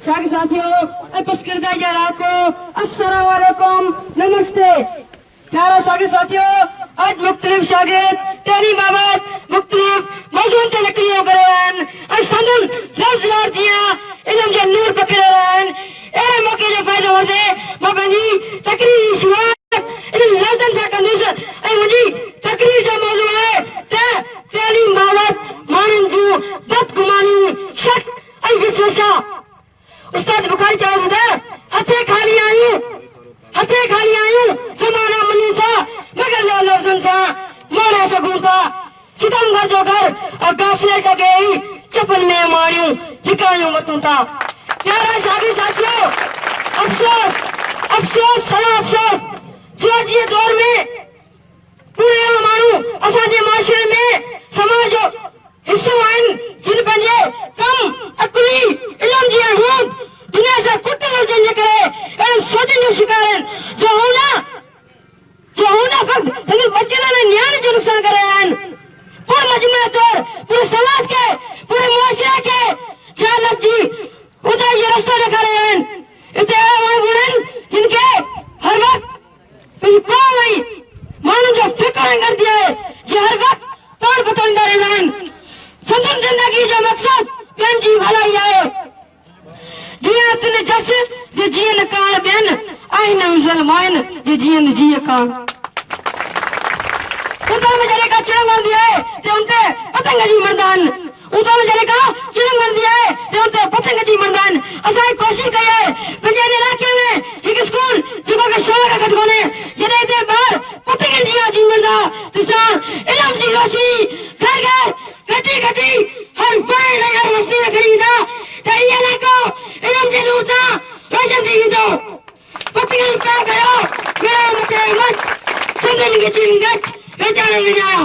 शागिर्द साथियों पसकरदा जरा को अस्सलाम वालेकुम नमस्ते। प्यारा शागिर्द साथियों, आज मुख्तलिफ शागिर्द तालीम बाबत मुख्तलिफ मौजूद तकरीर करें और संदन लफ्ज लार दिया इल्म जो नूर पकड़े रहन एरे मौके जो फायदा होते मबनी तकरीर शुरुआत इन लफ्जन था कंदूस ऐ मुझी तकरीर जो मौजू है तालीम बाबत मानन जो बदगुमानी शक ऐ विश्वासा उस्ताद बुखारी चाहता था हथे खाली आयु समाना मनी था मगर लो लफ्जन सा मोड़े से घूमता सितम घर जो घर और गासलेट का गई चपन में मारियूं लिखायूं मतूं था। प्यारा शागिर्द साथियों, अफसोस सदा अफसोस जो जी दौर में पूरे मानू असाजे माशरे में समाज जो हिस्सो आइन जिन पंजे कम अकुली इल्म जी हूं दुनिया से कुटल जंज करे एन सोचन जो शिकारन जो होना फक्त सगल बच्चन ने न्यान जो नुकसान करे हैं पूरे मजमूए तौर पूरे समाज के पूरे मुआशरे के जालत जी उधर ये रास्ता दिखा रहे हैं इतने बुढ़न जिनके हर वक्त इनको वही मानो जो फिक्र कर दिया है जो हर वक्त तौर बतौंदा रहे हैं संदन जिंदगी जो मकसद पेन जी भलाई है जिया तने जस जे जियन काल बेन आइन मुसलमान जे जियन जिय काल उधर में जरे का चिरंग बन दिया है ते उनके पतंग जी मर्दान उधर में जरे का चिरंग बन दिया है ते उनके पतंग जी मर्दान असा कोशिश किया है पंजाब इलाके में एक स्कूल जगह के शोर का गठगोने जरे ते बाहर पतंग जी मर्दा किसान इल्म की रोशनी घर घर गटी हर बड़े हर मस्ती में खरीदा ते ये लाको इल्म के नूर था रोशन दी दो पतंग पे गयो मेरा मते मत संगन के चिंगट बेचारे ले जाओ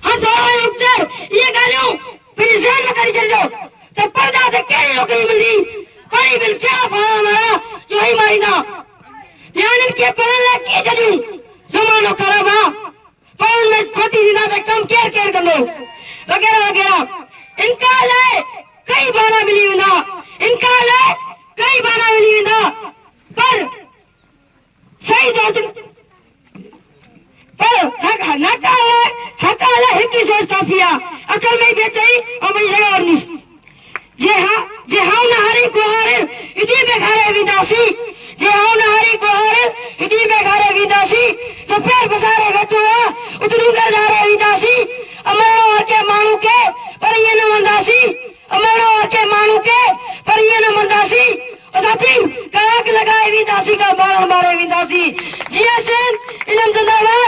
हम दोनों युक्तर ये गालियों फिर जेल में करी चल जाओ तो पर्दा से केड़ी नौकरी मिली पढ़ी बिल क्या फाड़ा हमारा जो ही मारी ना यानी के पढ़न लग के चलूं जमानो खराबा पढ़न में खोटी दिना से कम केयर कर लो वगैरह वगैरह इनका ले कई बाना मिली विंदा इनका ले कई बाना मिली विंदा पर सही जोच पर हकाला हिकी सोच काफिया अकल में बेचई और मई जगह और निस जे हां नहरी को हारे इदी में घरे विदासी जे हां नहरी को हारे इदी में घरे विदासी जो पैर बसारे बैठो उतरू कर घरे विदासी अमरो और के मानू के पर ये न मंदासी अमरो और के मानू के पर ये न मंदासी साथी काक लगाए विदासी का बारन बारे विदासी जिया से इल्म जिंदाबाद